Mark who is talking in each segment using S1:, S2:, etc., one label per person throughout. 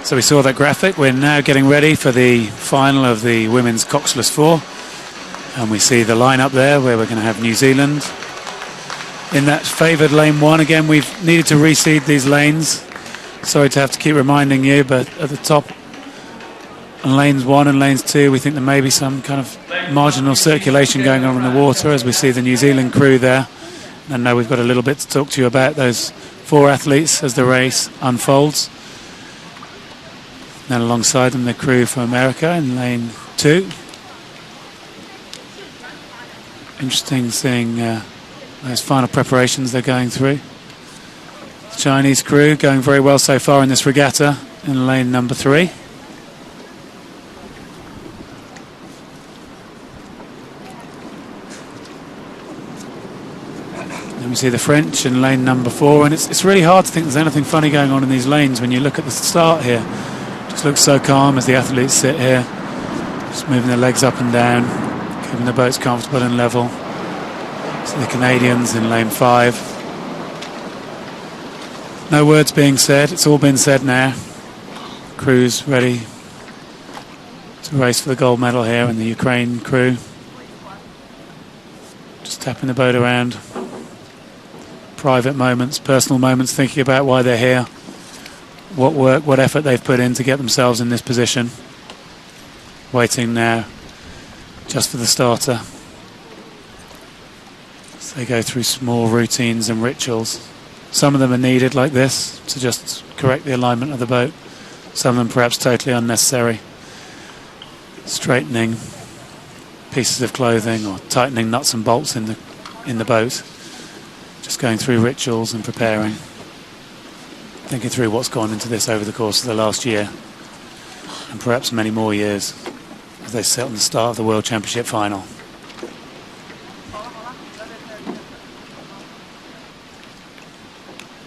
S1: So we saw that graphic. We're now getting ready for the final of the women's coxless 4. And we see the lineup there where we're going to have New Zealand in that favoured lane 1. Again, we've needed to reseed these lanes. Sorry to have to keep reminding you, but at the top on lanes 1 and lanes 2, we think there may be some kind of marginal circulation going on in the water as we see the New Zealand crew there. And I know we've got a little bit to talk to you about those 4 athletes as the race unfolds. Then alongside them, the crew from America in lane 2. Interesting seeing those final preparations they're going through. The Chinese crew going very well so far in this regatta in lane number 3. Then we see the French in lane number 4, and it's really hard to think there's anything funny going on in these lanes when you look at the start here. Just looks so calm as the athletes sit here, just moving their legs up and down, keeping the boats comfortable and level. So the Canadians in lane 5. No words being said, it's all been said now. Crew's ready to race for the gold medal here, and the Ukraine crew just tapping the boat around. Private moments, personal moments, thinking about why they're here. What work, what effort they've put in to get themselves in this position. Waiting now just for the starter. So they go through small routines and rituals. Some of them are needed like this to just correct the alignment of the boat. Some of them perhaps totally unnecessary. Straightening pieces of clothing or tightening nuts and bolts in the boat. Just going through rituals and preparing. Thinking through what's gone into this over the course of the last year and perhaps many more years as they sit on the start of the World Championship final.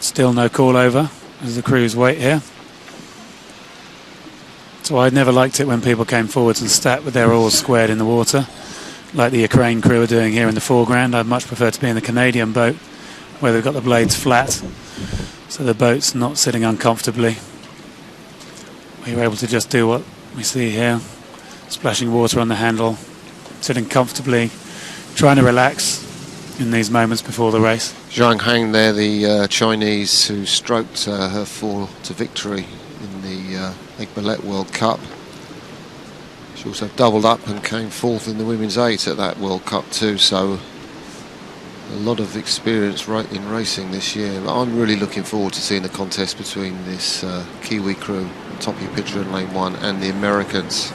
S1: Still no call over as the crews wait here. So I never liked it when people came forwards and sat with their oars squared in the water like the Ukraine crew are doing here in the foreground. I'd much prefer to be in the Canadian boat where they've got the blades flat, so the boat's not sitting uncomfortably. We were able to just do what we see here, splashing water on the handle, sitting comfortably, trying to relax in these moments before the race.
S2: Zhang Hang there, the Chinese who stroked her 4 to victory in the Aiguebelette World Cup. She also doubled up and came 4th in the women's 8 at that World Cup too, so a lot of experience in racing this year. But I'm really looking forward to seeing the contest between this Kiwi crew, top of your picture in lane 1, and the Americans.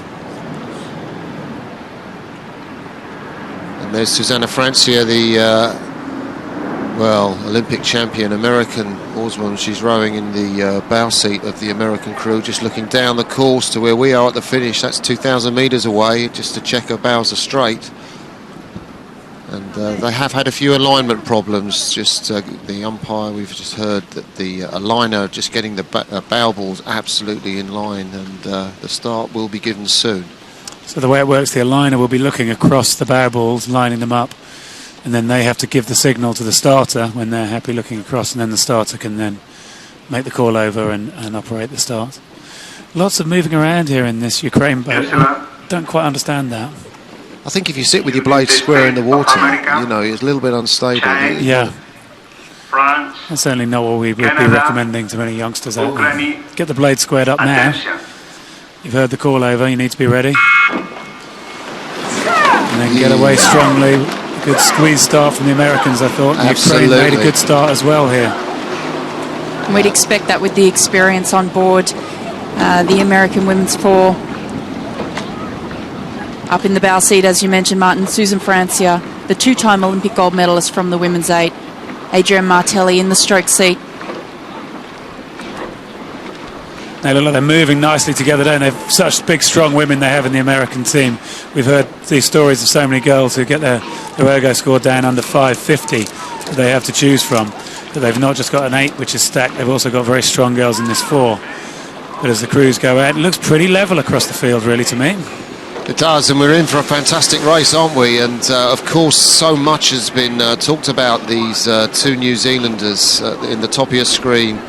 S2: And there's Susanna Francia, the Olympic champion American oarswoman. She's rowing in the bow seat of the American crew, just looking down the course to where we are at the finish. That's 2,000 metres away, just to check her bows are straight. And they have had a few alignment problems. Just the umpire, we've just heard that the liner just getting the bow balls absolutely in line, and the start will be given soon.
S1: So the way it works, the liner will be looking across the bow balls, lining them up, and then they have to give the signal to the starter when they're happy looking across, and then the starter can then make the call over and operate the start. Lots of moving around here in this Ukraine boat. I don't quite understand that.
S2: I think if you sit with your blade square in the water, you know, it's a little bit unstable.
S1: Yeah. That's certainly not what we would be recommending to many youngsters out there. Get the blade squared up now. You've heard the call over, you need to be ready. And then get away strongly. Good squeeze start from the Americans, I thought. Ukraine made a good start as well here.
S3: And we'd expect that with the experience on board. The American women's 4. Up in the bow seat, as you mentioned, Martin, Susan Francia, the 2-time Olympic gold medalist from the women's 8. Adrienne Martelli in the stroke seat.
S1: They look like they're moving nicely together, don't they? Such big, strong women they have in the American team. We've heard these stories of so many girls who get their ergo score down under 550 that they have to choose from. But they've not just got an 8 which is stacked, they've also got very strong girls in this 4. But as the crews go out, it looks pretty level across the field, really, to me.
S2: It does, and we're in for a fantastic race, aren't we? And of course, so much has been talked about these 2 New Zealanders in the top of your screen.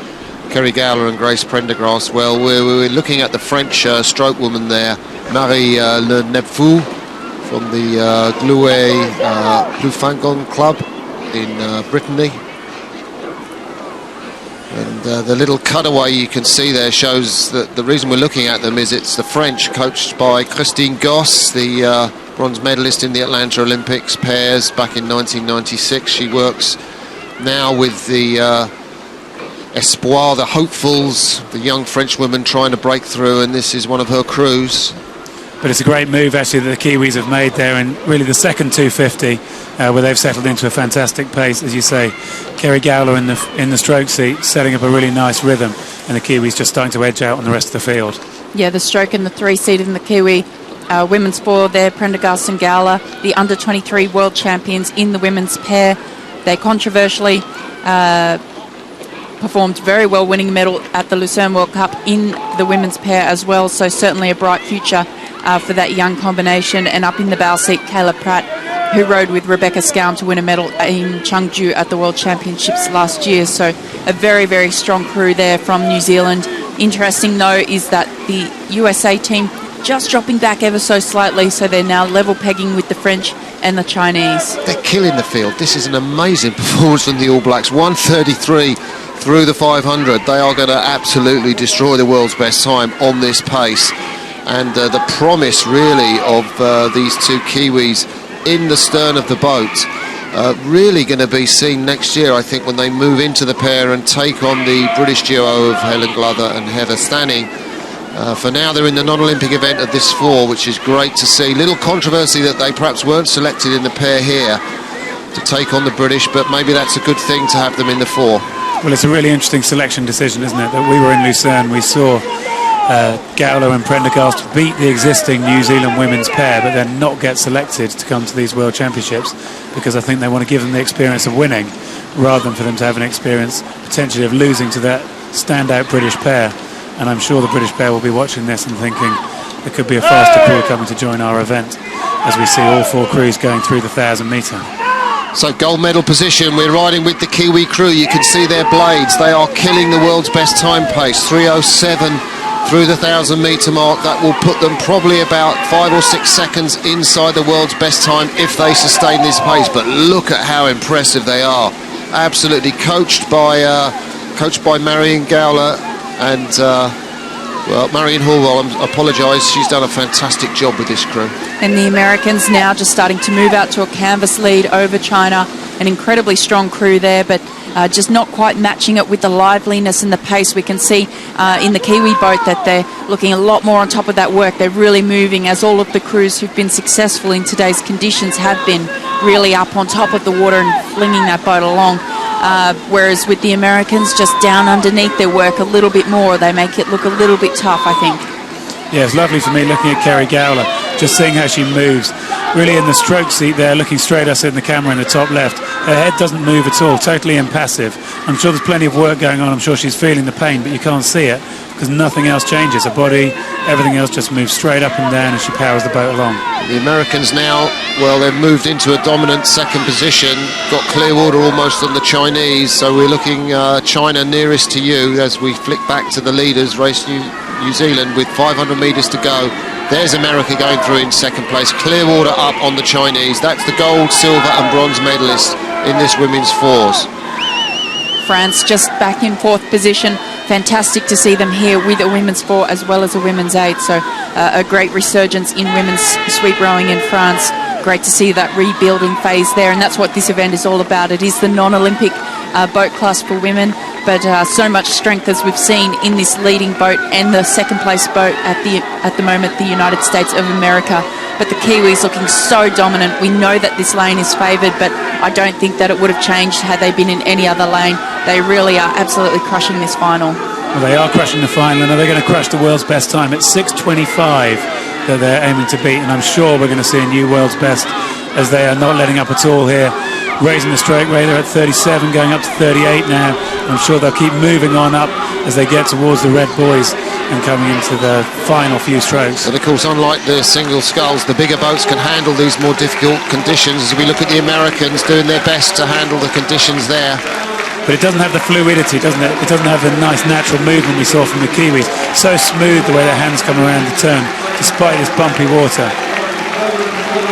S2: Kerry Gowler and Grace Prendergast. Well, we're looking at the French stroke woman there, Marie Le Nepveux from the Glouet Plouffangon Club in Brittany. And the little cutaway you can see there shows that the reason we're looking at them is it's the French, coached by Christine Gosse, the bronze medalist in the Atlanta Olympics pairs back in 1996. She works now with the Espoir, the hopefuls, the young French women trying to break through, and this is one of her crews.
S1: But it's a great move actually that the Kiwis have made there, and really the second 250 where they've settled into a fantastic pace, as you say. Kerry Gowler in the stroke seat, setting up a really nice rhythm, and the Kiwis just starting to edge out on the rest of the field.
S3: Yeah, the stroke and the 3-seed in the Kiwi women's four there, Prendergast and Gowler, the under-23 world champions in the women's pair. They controversially performed very well, winning a medal at the Lucerne World Cup in the women's pair as well, so certainly a bright future for that young combination. And up in the bow seat, Kayla Pratt, who rode with Rebecca Scaum to win a medal in Chengdu at the World Championships last year. So a very, very strong crew there from New Zealand. Interesting, though, is that the USA team just dropping back ever so slightly, so they're now level pegging with the French and the Chinese.
S2: They're killing the field. This is an amazing performance from the All Blacks. 1:33 through the 500. They are going to absolutely destroy the world's best time on this pace. And the promise, really, of these two Kiwis in the stern of the boat, really going to be seen next year, I think, when they move into the pair and take on the British duo of Helen Glover and Heather Stanning. For now, they're in the non-Olympic event of this four, which is great to see. Little controversy that they perhaps weren't selected in the pair here to take on the British, but maybe that's a good thing to have them in the four.
S1: Well, it's a really interesting selection decision, isn't it? That we were in Lucerne, we saw Gowler and Prendergast beat the existing New Zealand women's pair, but then not get selected to come to these World Championships, because I think they want to give them the experience of winning rather than for them to have an experience potentially of losing to that standout British pair. And I'm sure the British pair will be watching this and thinking there could be a faster crew coming to join our event, as we see all four crews going through the 1,000 metre.
S2: So gold medal position, we're riding with the Kiwi crew. You can see their blades. They are killing the world's best time pace. 3:07 through the 1,000 metre mark. That will put them probably about 5 or 6 seconds inside the world's best time if they sustain this pace. But look at how impressive they are. Absolutely coached by Marion Gowler and well, Marion Hallwell, I apologise, she's done a fantastic job with this crew.
S3: And the Americans now just starting to move out to a canvas lead over China. An incredibly strong crew there, but just not quite matching it with the liveliness and the pace. We can see in the Kiwi boat that they're looking a lot more on top of that work. They're really moving, as all of the crews who've been successful in today's conditions have been, really up on top of the water and flinging that boat along. Whereas with the Americans, just down underneath their work a little bit more. They make it look a little bit tough, I think.
S1: Yeah, it's lovely for me looking at Kerry Gowler, just seeing how she moves. Really in the stroke seat there, looking straight at us in the camera in the top left. Her head doesn't move at all, totally impassive. I'm sure there's plenty of work going on. I'm sure she's feeling the pain, but you can't see it because nothing else changes. Her body, everything else just moves straight up and down as she powers the boat along.
S2: The Americans now, well, they've moved into a dominant second position, got clear water almost on the Chinese, so we're looking China nearest to you as we flick back to the leaders, race New Zealand with 500 metres to go. There's America going through in second place, clear water up on the Chinese. That's the gold, silver and bronze medalists in this women's fours.
S3: France just back in fourth position. Fantastic to see them here with a women's four as well as a women's eight. So a great resurgence in women's sweep rowing in France. Great to see that rebuilding phase there, and that's what this event is all about. It is the non-Olympic boat class for women, but so much strength as we've seen in this leading boat and the second place boat at the moment, the United States of America. But the Kiwis looking so dominant. We know that this lane is favoured, but I don't think that it would have changed had they been in any other lane. They really are absolutely crushing this final.
S1: Well, they are crushing the final, and they're going to crush the world's best time. It's 6:25 that they're aiming to beat, and I'm sure we're going to see a new world's best, as they are not letting up at all here. Raising the stroke rate, they're at 37, going up to 38 now. I'm sure they'll keep moving on up as they get towards the red buoys and coming into the final few strokes.
S2: But of course, unlike the single sculls, the bigger boats can handle these more difficult conditions. As we look at the Americans doing their best to handle the conditions there.
S1: but it doesn't have the fluidity, doesn't it? It doesn't have the nice natural movement we saw from the Kiwis. So smooth the way their hands come around the turn, despite this bumpy water.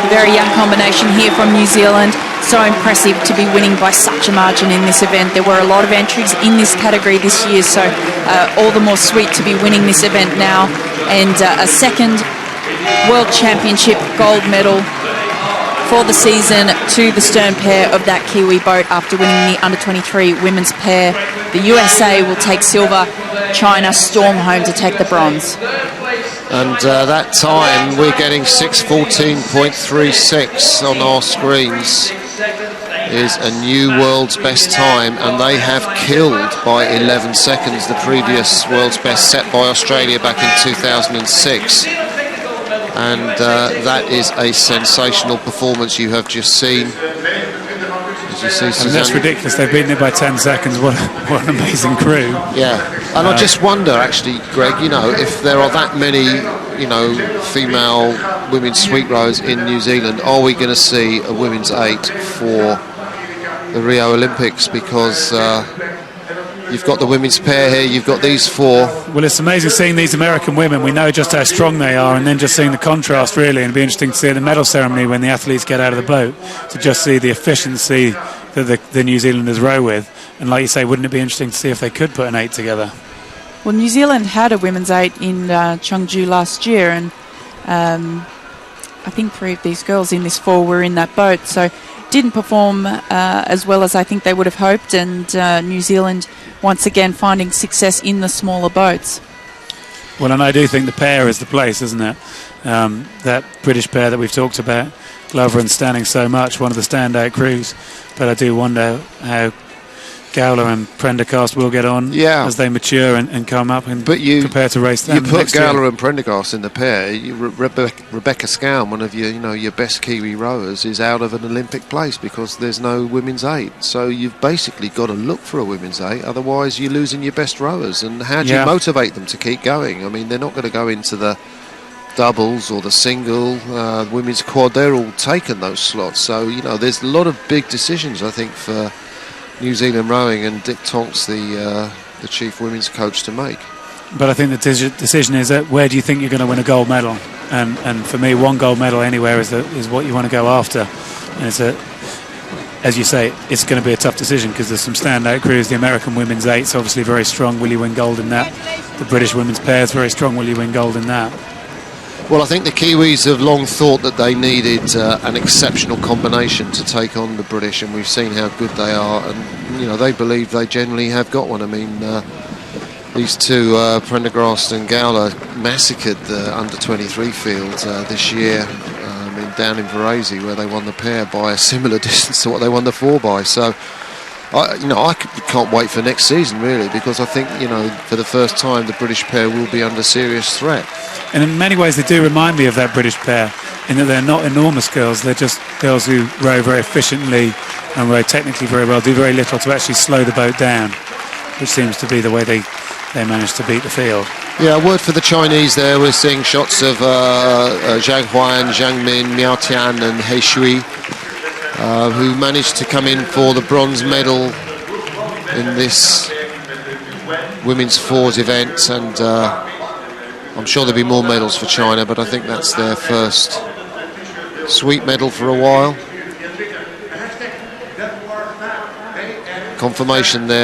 S3: Very young combination here from New Zealand. So impressive to be winning by such a margin in this event. There were a lot of entries in this category this year, so all the more sweet to be winning this event now. And a second World Championship gold medal for the season to the stern pair of that Kiwi boat after winning the under-23 women's pair. The USA will take silver. China storm home to take the bronze.
S2: And that time, we're getting 6:14.36 on our screens, is a new world's best time, and they have killed by 11 seconds the previous world's best set by Australia back in 2006. And that is a sensational performance you have just seen. As you see,
S1: And that's ridiculous. They've beaten it by 10 seconds. What an amazing crew.
S2: Yeah, and I just wonder, actually, Greg, you know, if there are that many, you know, female women's sweep rowers in New Zealand, are we going to see a women's 8 for the Rio Olympics? Because you've got the women's pair here, you've got these four.
S1: Well, it's amazing seeing these American women. We know just how strong they are, and then just seeing the contrast, really. And it'll be interesting to see at the medal ceremony when the athletes get out of the boat, to just see the efficiency that the New Zealanders row with. And like you say, wouldn't it be interesting to see if they could put an 8 together?
S3: Well, New Zealand had a women's 8 in Chengdu last year, and I think 3 of these girls in this 4 were in that boat, so didn't perform as well as I think they would have hoped, and New Zealand once again finding success in the smaller boats.
S1: Well, and I do think the pair is the place, isn't it? That British pair that we've talked about, Glover and Stanning so much, one of the standout crews, but I do wonder how Gowler and Prendergast will get on as they mature and come up and prepare to race them.
S2: You put Gowler and Prendergast in the pair. Rebecca Scown, one of your best Kiwi rowers, is out of an Olympic place because there's no women's 8. So you've basically got to look for a women's 8. Otherwise, you're losing your best rowers. And how do you motivate them to keep going? I mean, they're not going to go into the doubles or the single, women's quad. They're all taken, those slots. So there's a lot of big decisions, I think, for New Zealand rowing and Dick Tonks, the chief women's coach, to make.
S1: But I think the decision is that where do you think you're going to win a gold medal? And for me, 1 gold medal anywhere is what you want to go after. And it's as you say, it's going to be a tough decision because there's some standout crews. The American women's 8's obviously very strong. Will you win gold in that? The British women's pair is very strong. Will you win gold in that?
S2: Well, I think the Kiwis have long thought that they needed an exceptional combination to take on the British, and we've seen how good they are, and they believe they generally have got one. I mean, these two, Prendergast and Gowler, massacred the under-23 field this year down in Varese, where they won the pair by a similar distance to what they won the 4 by. So I can't wait for next season, really, because I think for the first time the British pair will be under serious threat.
S1: And in many ways they do remind me of that British pair in that they're not enormous girls, they're just girls who row very efficiently and row technically very well, do very little to actually slow the boat down, which seems to be the way they manage to beat the field.
S2: Yeah, a word for the Chinese there. We're seeing shots of Zhang Huan, Zhang Min, Miao Tian and He Shui, who managed to come in for the bronze medal in this women's 4s event, and I'm sure there'll be more medals for China, but I think that's their first sweep medal for a while. Confirmation there.